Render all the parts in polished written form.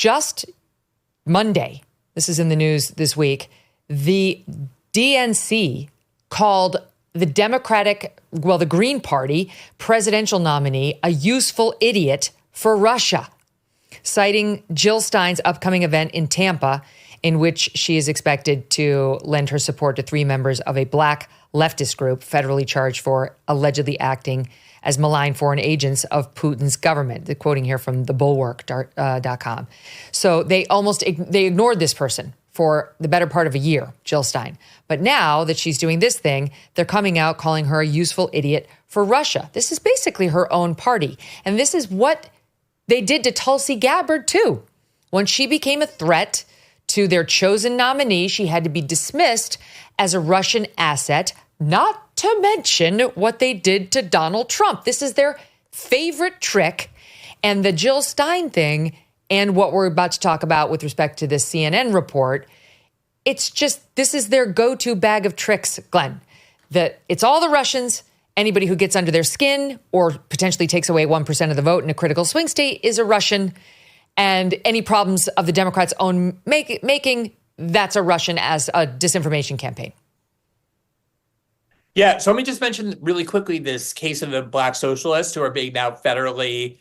just Monday, this is in the news this week, the DNC called the the Green Party presidential nominee a useful idiot for Russia, citing Jill Stein's upcoming event in Tampa, in which she is expected to lend her support to 3 members of a black leftist group federally charged for allegedly acting as malign foreign agents of Putin's government. They're quoting here from thebulwark.com. So they ignored this person for the better part of a year, Jill Stein. But now that she's doing this thing, they're coming out calling her a useful idiot for Russia. This is basically her own party. And this is what they did to Tulsi Gabbard, too. When she became a threat to their chosen nominee, she had to be dismissed as a Russian asset, not to mention what they did to Donald Trump. This is their favorite trick. And the Jill Stein thing and what we're about to talk about with respect to this CNN report, it's just, this is their go-to bag of tricks, Glenn. That it's all the Russians. Anybody who gets under their skin or potentially takes away 1% of the vote in a critical swing state is a Russian. And any problems of the Democrats' own making, that's a Russian as a disinformation campaign. Yeah, so let me just mention really quickly this case of the black socialists who are being now federally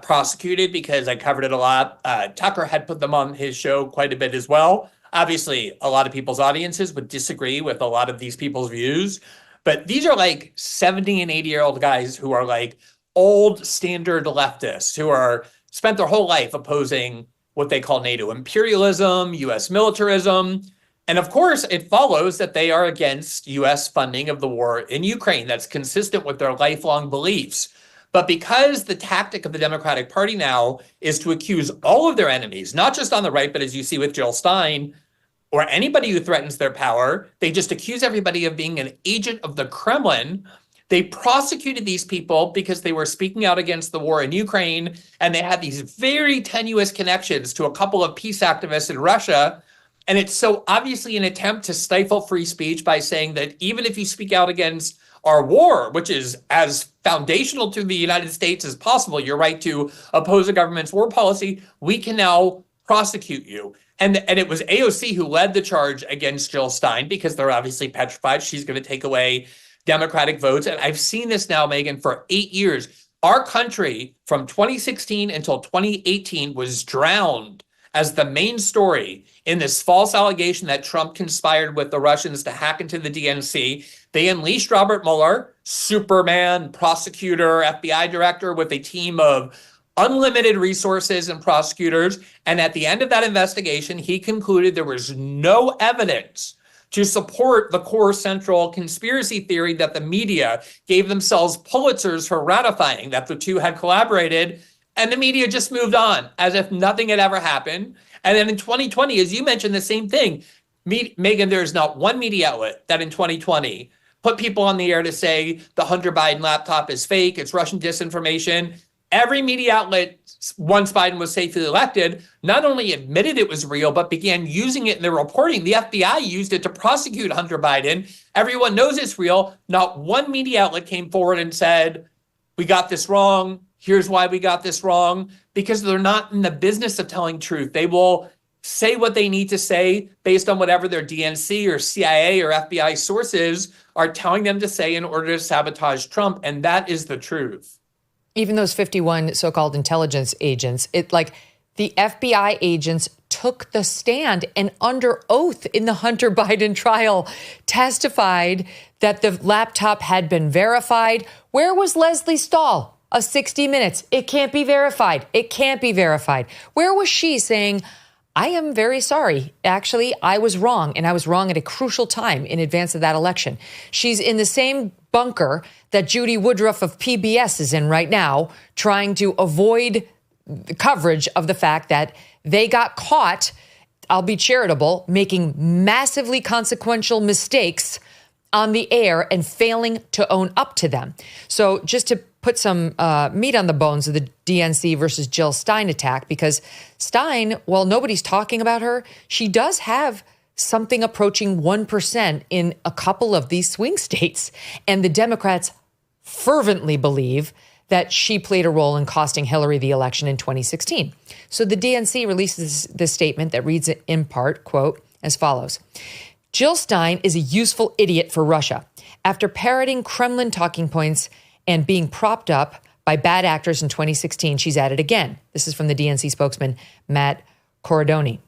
prosecuted, because I covered it a lot. Tucker had put them on his show quite a bit as well. Obviously, a lot of people's audiences would disagree with a lot of these people's views. But these are like 70 and 80-year-old guys who are like old standard leftists who are spent their whole life opposing what they call NATO imperialism, U.S. militarism. And of course, it follows that they are against U.S. funding of the war in Ukraine. That's consistent with their lifelong beliefs. But because the tactic of the Democratic Party now is to accuse all of their enemies, not just on the right, but as you see with Jill Stein, or anybody who threatens their power, they just accuse everybody of being an agent of the Kremlin. They prosecuted these people because they were speaking out against the war in Ukraine, and they had these very tenuous connections to a couple of peace activists in Russia. And it's so obviously an attempt to stifle free speech by saying that even if you speak out against our war, which is as foundational to the United States as possible, your right to oppose a government's war policy, we can now prosecute you. And it was AOC who led the charge against Jill Stein because they're obviously petrified she's going to take away Democratic votes. And I've seen this now, Megyn, for 8 years. Our country from 2016 until 2018 was drowned as the main story in this false allegation that Trump conspired with the Russians to hack into the DNC. They unleashed Robert Mueller, Superman, prosecutor, FBI director, with a team of unlimited resources and prosecutors. And at the end of that investigation, he concluded there was no evidence to support the core central conspiracy theory that the media gave themselves Pulitzers for ratifying, that the two had collaborated. And the media just moved on as if nothing had ever happened. And then in 2020, as you mentioned, the same thing. Megyn, there's not one media outlet that in 2020 put people on the air to say the Hunter Biden laptop is fake, it's Russian disinformation. Every media outlet, once Biden was safely elected, not only admitted it was real, but began using it in their reporting. The FBI used it to prosecute Hunter Biden. Everyone knows it's real. Not one media outlet came forward and said, we got this wrong. Here's why we got this wrong. Because they're not in the business of telling truth. They will say what they need to say based on whatever their DNC or CIA or FBI sources are telling them to say in order to sabotage Trump. And that is the truth. Even those 51 so-called intelligence agents, the FBI agents took the stand and under oath in the Hunter Biden trial testified that the laptop had been verified. Where was Leslie Stahl? 60 Minutes. It can't be verified. It can't be verified. Where was she saying, I am very sorry. Actually, I was wrong, and I was wrong at a crucial time in advance of that election. She's in the same bunker that Judy Woodruff of PBS is in right now, trying to avoid the coverage of the fact that they got caught, I'll be charitable, making massively consequential mistakes on the air and failing to own up to them. So just to put some meat on the bones of the DNC versus Jill Stein attack, because Stein, while nobody's talking about her, she does have something approaching 1% in a couple of these swing states. And the Democrats fervently believe that she played a role in costing Hillary the election in 2016. So the DNC releases this statement that reads in part, quote, as follows. Jill Stein is a useful idiot for Russia. After parroting Kremlin talking points and being propped up by bad actors in 2016, she's at it again. This is from the DNC spokesman, Matt Corradoni.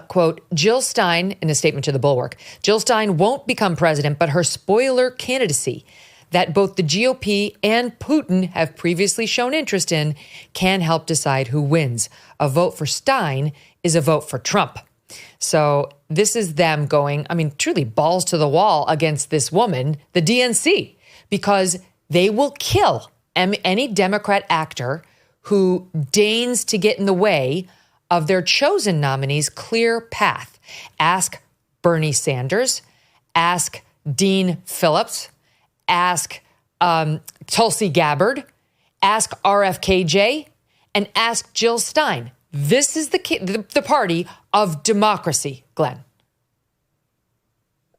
Quote, Jill Stein, in a statement to the Bulwark, Jill Stein won't become president, but her spoiler candidacy that both the GOP and Putin have previously shown interest in can help decide who wins. A vote for Stein is a vote for Trump. So this is them going, I mean, truly balls to the wall against this woman, the DNC, because they will kill any Democrat actor who deigns to get in the way of their chosen nominee's clear path. Ask Bernie Sanders, ask Dean Phillips, ask Tulsi Gabbard, ask RFKJ, and ask Jill Stein. This is the party of democracy, Glenn.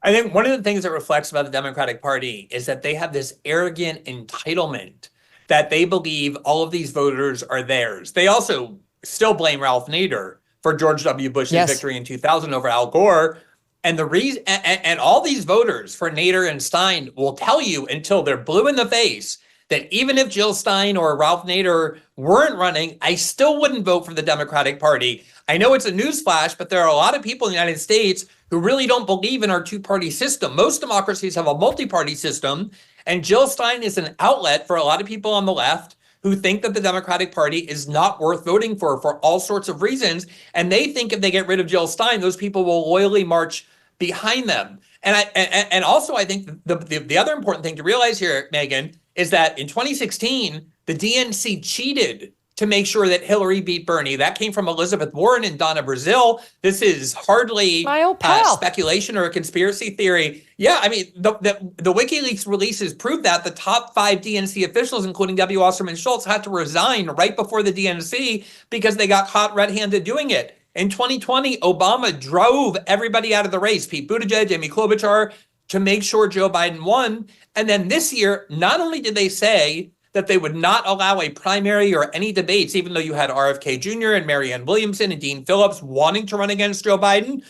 I think one of the things that reflects about the Democratic Party is that they have this arrogant entitlement that they believe all of these voters are theirs. They also still blame Ralph Nader for George W. Bush's victory in 2000 over Al Gore. And the reason, and all these voters for Nader and Stein will tell you until they're blue in the face that even if Jill Stein or Ralph Nader weren't running, I still wouldn't vote for the Democratic Party. I know it's a newsflash, but there are a lot of people in the United States who really don't believe in our two-party system. Most democracies have a multi-party system, and Jill Stein is an outlet for a lot of people on the left who think that the Democratic Party is not worth voting for all sorts of reasons. And they think if they get rid of Jill Stein, those people will loyally march behind them. And also, I think the other important thing to realize here, Megyn, is that in 2016, the DNC cheated to make sure that Hillary beat Bernie. That came from Elizabeth Warren and Donna Brazile. This is hardly speculation or a conspiracy theory. Yeah, I mean, the WikiLeaks releases prove that the top 5 DNC officials, including W. Wasserman Schultz, had to resign right before the DNC because they got caught red-handed doing it. In 2020, Obama drove everybody out of the race, Pete Buttigieg, Amy Klobuchar, to make sure Joe Biden won. And then this year, not only did they say that they would not allow a primary or any debates, even though you had RFK Jr. and Marianne Williamson and Dean Phillips wanting to run against Joe Biden.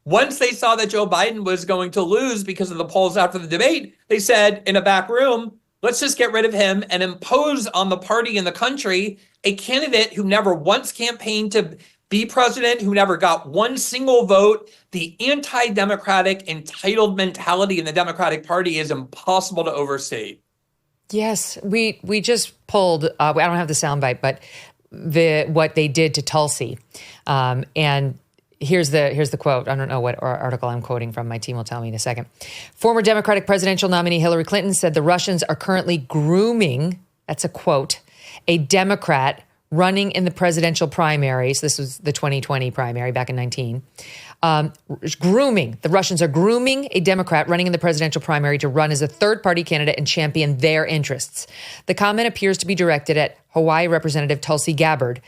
Once they saw that Joe Biden was going to lose because of the polls after the debate, they said in a back room, let's just get rid of him and impose on the party and the country a candidate who never once campaigned to be president, who never got one single vote. The anti-democratic entitled mentality in the Democratic Party is impossible to overstate. Yes, we just pulled, I don't have the soundbite, but what they did to Tulsi. And here's the quote. I don't know what article I'm quoting from. My team will tell me in a second. Former Democratic presidential nominee Hillary Clinton said the Russians are currently grooming, that's a quote, a Democrat running in the presidential primaries. This was the 2020 primary back in 19. Grooming. The Russians are grooming a Democrat running in the presidential primary to run as a third-party candidate and champion their interests. The comment appears to be directed at Hawaii Representative Tulsi Gabbard.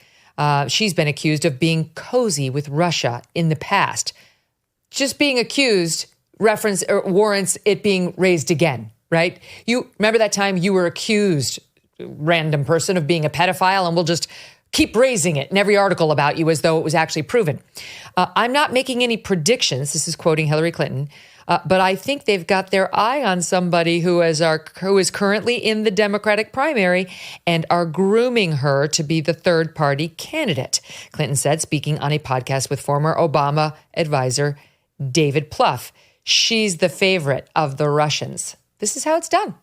She's been accused of being cozy with Russia in the past. Just being accused warrants it being raised again, right? You remember that time you were accused, random person, of being a pedophile, and we'll just keep raising it in every article about you as though it was actually proven. I'm not making any predictions. This is quoting Hillary Clinton. But I think they've got their eye on somebody who is currently in the Democratic primary and are grooming her to be the third party candidate, Clinton said, speaking on a podcast with former Obama advisor David Plouffe. She's the favorite of the Russians. This is how it's done.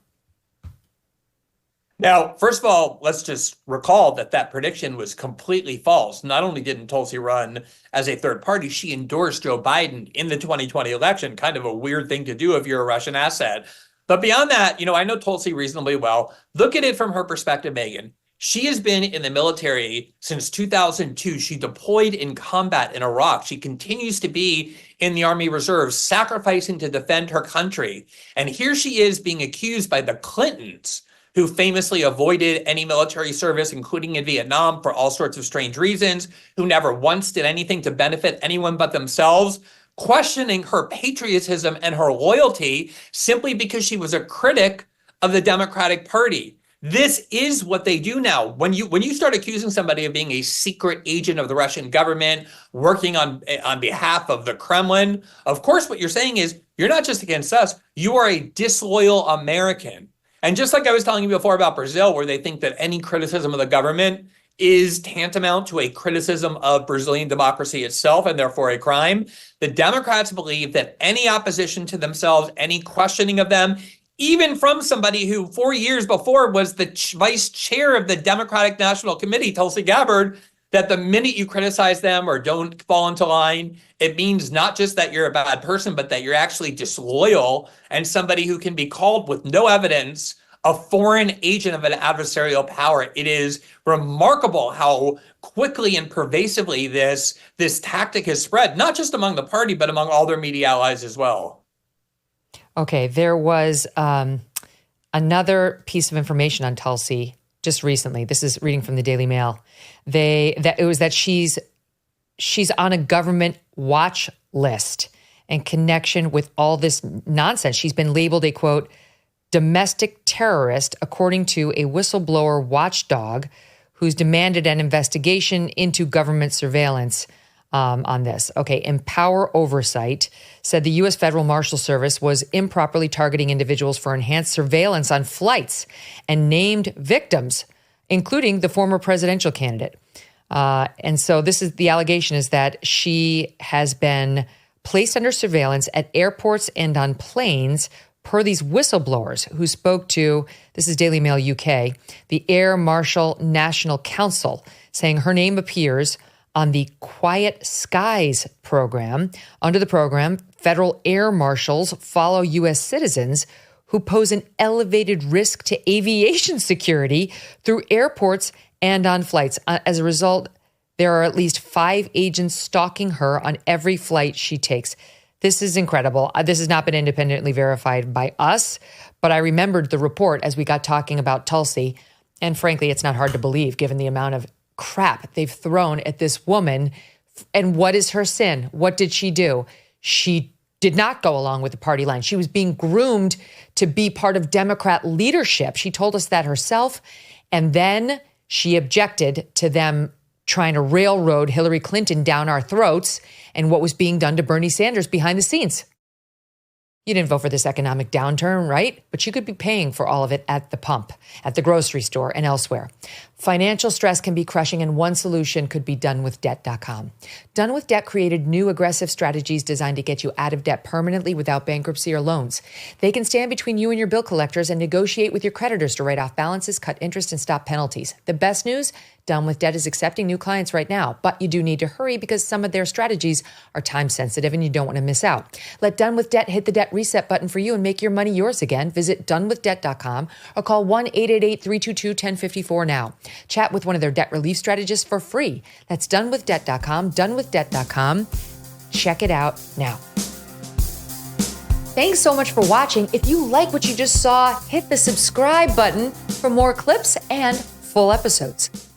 Now, first of all, let's just recall that prediction was completely false. Not only didn't Tulsi run as a third party, she endorsed Joe Biden in the 2020 election. Kind of a weird thing to do if you're a Russian asset. But beyond that, I know Tulsi reasonably well. Look at it from her perspective, Megyn. She has been in the military since 2002. She deployed in combat in Iraq. She continues to be in the Army Reserve, sacrificing to defend her country. And here she is being accused by the Clintons, who famously avoided any military service, including in Vietnam, for all sorts of strange reasons, who never once did anything to benefit anyone but themselves, questioning her patriotism and her loyalty simply because she was a critic of the Democratic Party. This is what they do now. When you start accusing somebody of being a secret agent of the Russian government, working on behalf of the Kremlin, of course, what you're saying is you're not just against us, you are a disloyal American. And just like I was telling you before about Brazil, where they think that any criticism of the government is tantamount to a criticism of Brazilian democracy itself and therefore a crime, the Democrats believe that any opposition to themselves, any questioning of them, even from somebody who 4 years before was the vice chair of the Democratic National Committee, Tulsi Gabbard, that the minute you criticize them or don't fall into line, it means not just that you're a bad person, but that you're actually disloyal and somebody who can be called with no evidence a foreign agent of an adversarial power. It is remarkable how quickly and pervasively this tactic has spread, not just among the party, but among all their media allies as well. Okay, there was another piece of information on Tulsi just recently. This is reading from the Daily Mail. It was that she's on a government watch list in connection with all this nonsense. She's been labeled a, quote, domestic terrorist, according to a whistleblower watchdog who's demanded an investigation into government surveillance on this. Okay, Empower Oversight said the U.S. Federal Marshal Service was improperly targeting individuals for enhanced surveillance on flights and named victims, including the former presidential candidate. And so the allegation is that she has been placed under surveillance at airports and on planes per these whistleblowers who spoke to, this is Daily Mail UK, the Air Marshal National Council, saying her name appears on the Quiet Skies program. Under the program, federal air marshals follow U.S. citizens who pose an elevated risk to aviation security through airports and on flights. As a result, there are at least 5 agents stalking her on every flight she takes. This is incredible. This has not been independently verified by us, but I remembered the report as we got talking about Tulsi. And frankly, it's not hard to believe given the amount of crap they've thrown at this woman. And what is her sin? What did she do? She did not go along with the party line. She was being groomed to be part of Democrat leadership. She told us that herself. And then she objected to them trying to railroad Hillary Clinton down our throats and what was being done to Bernie Sanders behind the scenes. You didn't vote for this economic downturn, right? But you could be paying for all of it at the pump, at the grocery store, and elsewhere. Financial stress can be crushing, and one solution could be donewithdebt.com. Done With Debt created new aggressive strategies designed to get you out of debt permanently without bankruptcy or loans. They can stand between you and your bill collectors and negotiate with your creditors to write off balances, cut interest, and stop penalties. The best news? Done With Debt is accepting new clients right now, but you do need to hurry because some of their strategies are time sensitive and you don't want to miss out. Let Done With Debt hit the debt reset button for you and make your money yours again. Visit donewithdebt.com or call 1-888-322-1054 now. Chat with one of their debt relief strategists for free. That's donewithdebt.com, donewithdebt.com. Check it out now. Thanks so much for watching. If you like what you just saw, hit the subscribe button for more clips and full episodes.